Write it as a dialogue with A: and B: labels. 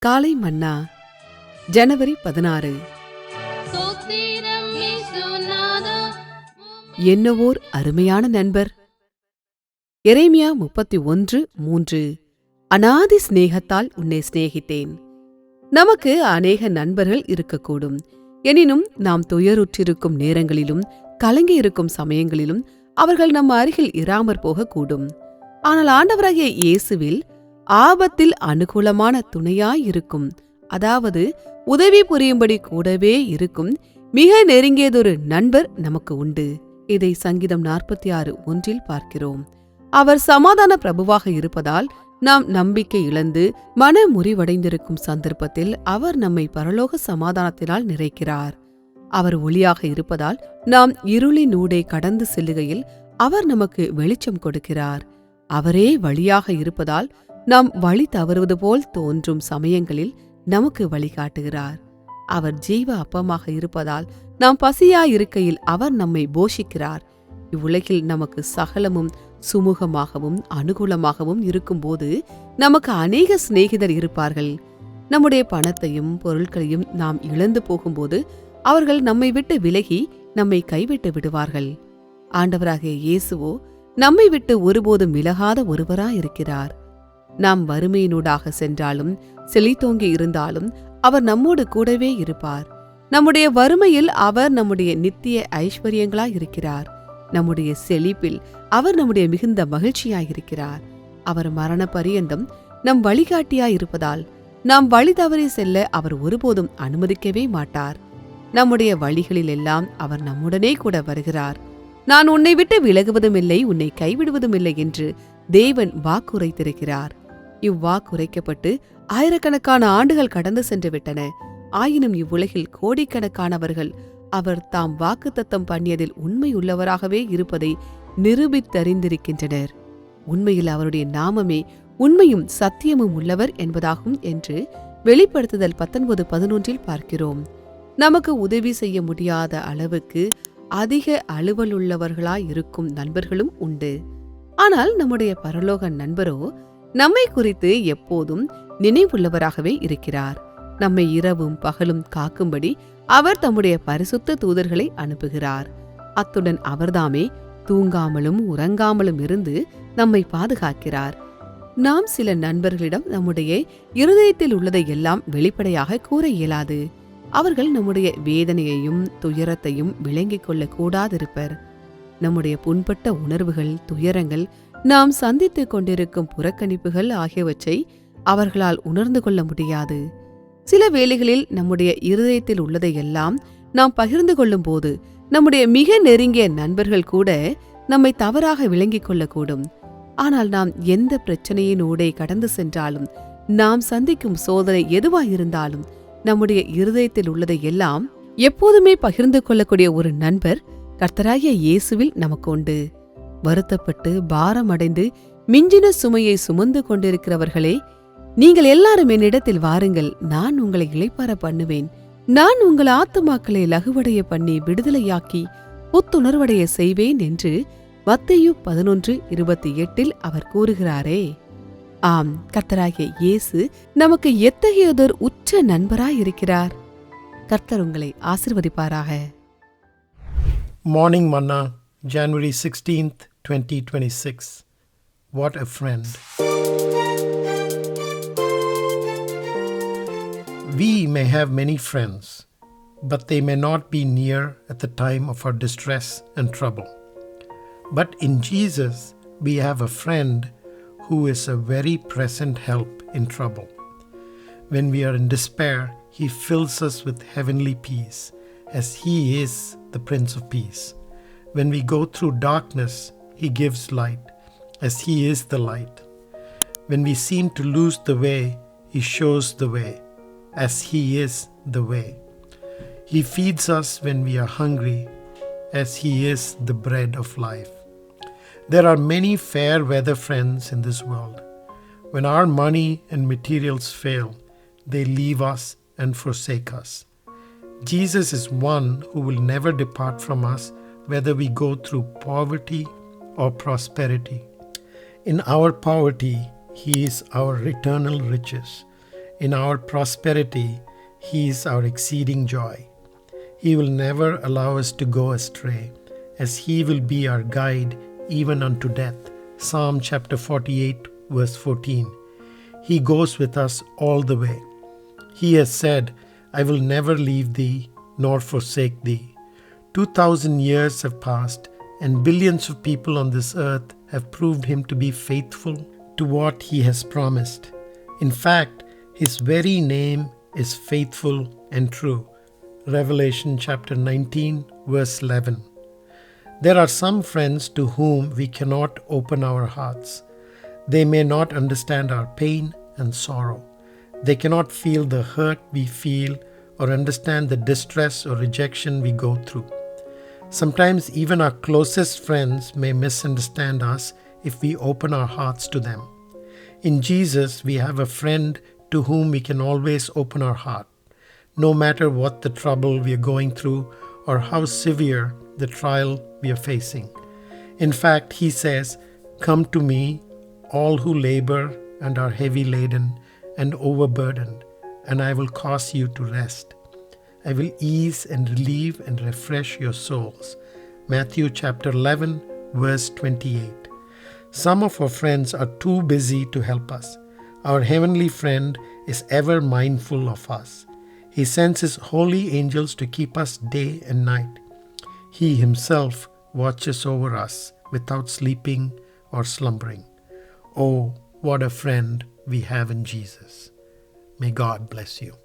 A: காலை மன்னா ஜனவரி 16. என்னவோர் அருமையான நண்பர். எரேமியா 31:3. அநாதி சிநேகத்தால் உன்னை சிநேகித்தேன். நமக்கு அநேக நண்பர்கள் இருக்கக்கூடும். எனினும் நாம் துயருற்றிருக்கும் நேரங்களிலும் கலங்கியிருக்கும் சமயங்களிலும் அவர்கள் நம் அருகில் இராமற் போகக்கூடும். ஆனால் ஆண்டவராகிய இயேசுவில் ஆபத்தில் அனுகூலமான துணையாயிருக்கும், அதாவது உதவி புரியும்படி கூடவே இருக்கும் மிக நெருங்கியதொரு நண்பர் நமக்கு உண்டு. இதை சங்கீதம் 46:1 பார்க்கிறோம். அவர் சமாதான பிரபுவாக இருப்பதால் நாம் நம்பிக்கை இழந்து மன முறிவடைந்திருக்கும் சந்தர்ப்பத்தில் அவர் நம்மை பரலோக சமாதானத்தினால் நிறைக்கிறார். அவர் ஒளியாக இருப்பதால் நாம் இருளினூடே கடந்து செல்லுகையில் அவர் நமக்கு வெளிச்சம் கொடுக்கிறார். அவரே வழியாக இருப்பதால் நாம் வழி தவறுவது போல் தோன்றும் சமயங்களில் நமக்கு வழிகாட்டுகிறார். அவர் ஜீவ அப்பமாக இருப்பதால் நாம் பசியாயிருக்கையில் அவர் நம்மை போஷிக்கிறார். இவ்வுலகில் நமக்கு சகலமும் சுமூகமாகவும் அனுகூலமாகவும் இருக்கும்போது நமக்கு அநேக சிநேகிதர் இருப்பார்கள். நம்முடைய பணத்தையும் பொருட்களையும் நாம் இழந்து போகும்போது அவர்கள் நம்மை விட்டு விலகி நம்மை கைவிட்டு விடுவார்கள். ஆண்டவராகிய இயேசுவோ நம்மை விட்டு ஒருபோதும் விலகாத ஒருவராயிருக்கிறார். நாம் வறுமையினூடாக சென்றாலும் செழித்தோங்கி இருந்தாலும் அவர் நம்மோடு கூடவே இருப்பார். நம்முடைய வறுமையில் அவர் நம்முடைய நித்திய ஐஸ்வர்யங்களாயிருக்கிறார். நம்முடைய செழிப்பில் அவர் நம்முடைய மிகுந்த மகிழ்ச்சியாயிருக்கிறார். அவர் மரண பரியந்தம் நம் வழிகாட்டியாயிருப்பதால் நாம் வழி தவறி செல்ல அவர் ஒருபோதும் அனுமதிக்கவே மாட்டார். நம்முடைய வழிகளில் எல்லாம் அவர் நம்முடனே கூட வருகிறார். நான் உன்னை விட்டு விலகுவதும் இல்லை, உன்னை கைவிடுவதும் இல்லை என்று தேவன் வாக்குரைத்திருக்கிறார். இவ்வாக்குரைக்கப்பட்டு ஆயிரக்கணக்கான ஆண்டுகள் கடந்து சென்று விட்டன. ஆயினும் இவ்வுலகில் கோடிக்கணக்கானவர்கள் அவர் தாம் வாக்குத்தத்தம் பண்ணியதில் உண்மையுள்ளவராகவே இருப்பதை நிரூபித்தறிந்திருக்கின்றனர். உண்மையில் அவருடைய நாமமே உண்மையும் சத்தியமும் உள்ளவர் என்பதாகும் என்று வெளிப்படுத்துதல் 19:11 பார்க்கிறோம். நமக்கு உதவி செய்ய முடியாத அளவுக்கு அதிக அலுவலுள்ளவர்களாயிருக்கும் நண்பர்களும் உண்டு. ஆனால் நம்முடைய பரலோக நண்பரோ நம்மை குறித்து எப்போதும் நினைவுள்ளவராகவே இருக்கிறார். நம்மை இரவும் பகலும் காக்கும்படி அவர் தம்முடைய பரிசுத்த தூதர்களை அனுப்புகிறார். அத்துடன் அவர்தாமே தூங்காமலும் உறங்காமலும் இருந்து நம்மை பாதுகாக்கிறார். நாம் சில நண்பர்களிடம் நம்முடைய இருதயத்தில் உள்ளதை எல்லாம் வெளிப்படையாக கூற இயலாது. அவர்கள் நம்முடைய வேதனையையும் துயரத்தையும் விளங்கிக் கொள்ள கூடாதிருப்பர். நம்முடைய புண்பட்ட உணர்வுகள், துயரங்கள், நாம் சந்தித்துக் கொண்டிருக்கும் புறக்கணிப்புகள் ஆகியவற்றை அவர்களால் உணர்ந்து கொள்ள முடியாது. சில வேளைகளில் நம்முடைய இருதயத்தில் உள்ளதையெல்லாம் நாம் பகிர்ந்து கொள்ளும் போது நம்முடைய மிக நெருங்கிய நண்பர்கள் கூட நம்மை தவறாக விளங்கிக் கொள்ளக்கூடும். ஆனால் நாம் எந்த பிரச்சனையினூடே கடந்து சென்றாலும், நாம் சந்திக்கும் சோதனை எதுவாயிருந்தாலும் நம்முடைய இருதயத்தில் உள்ளதை எல்லாம் எப்போதுமே பகிர்ந்து கொள்ளக்கூடிய ஒரு நண்பர் கர்த்தராகிய இயேசுவில் நமக்கு உண்டு. வருத்தப்பட்டு பாரமடைந்து மிஞ்சின சுமையை சுமந்து கொண்டிருக்கிறவர்களே, நீங்கள் எல்லாரும் என்னிடத்தில் வாருங்கள், நான் உங்களை இளைப்பாற பண்ணுவேன். நான் உங்கள் ஆத்துமாக்களை லகுவடைய பண்ணி விடுதலையாக்கி புத்துணர்வடைய செய்வேன் என்று மத்தேயு 11:28 அவர் கூறுகிறாரே. ஆம், கர்த்தராகிய இயேசு நமக்கு எத்தகையதொரு உச்ச நண்பராயிருக்கிறார். கர்த்தர் உங்களை ஆசீர்வதிப்பாராக.
B: Morning Manna, January 16th, 2026. What a friend. We may have many friends, but they may not be near at the time of our distress and trouble. But in Jesus, we have a friend who is a very present help in trouble. When we are in despair, He fills us with heavenly peace, as He is the Prince of Peace. When we go through darkness, He gives light, as He is the light. When we seem to lose the way, He shows the way, as He is the way. He feeds us when we are hungry, as He is the bread of life. There are many fair weather friends in this world. When our money and materials fail, they leave us and forsake us. Jesus is one who will never depart from us, whether we go through poverty or prosperity. In our poverty, He is our eternal riches. In our prosperity, He is our exceeding joy. He will never allow us to go astray, as He will be our guide even unto death. Psalm chapter 48, verse 14. He goes with us all the way. He has said, I will never leave thee nor forsake thee. 2,000 years have passed, and billions of people on this earth have proved Him to be faithful to what He has promised. In fact, His very name is faithful and true. Revelation chapter 19, verse 11. There are some friends to whom we cannot open our hearts. They may not understand our pain and sorrow. They cannot feel the hurt we feel or understand the distress or rejection we go through. Sometimes even our closest friends may misunderstand us if we open our hearts to them. In Jesus, we have a friend to whom we can always open our heart, no matter what the trouble we are going through or how severe the trial we are facing. In fact, He says, Come to me, all who labor and are heavy laden and overburdened, and I will cause you to rest. I will ease and relieve and refresh your souls. Matthew chapter 11, verse 28. Some of our friends are too busy to help us. Our heavenly friend is ever mindful of us. He sends His holy angels to keep us day and night. He Himself watches over us without sleeping or slumbering. Oh, what a friend we have in Jesus. May God bless you.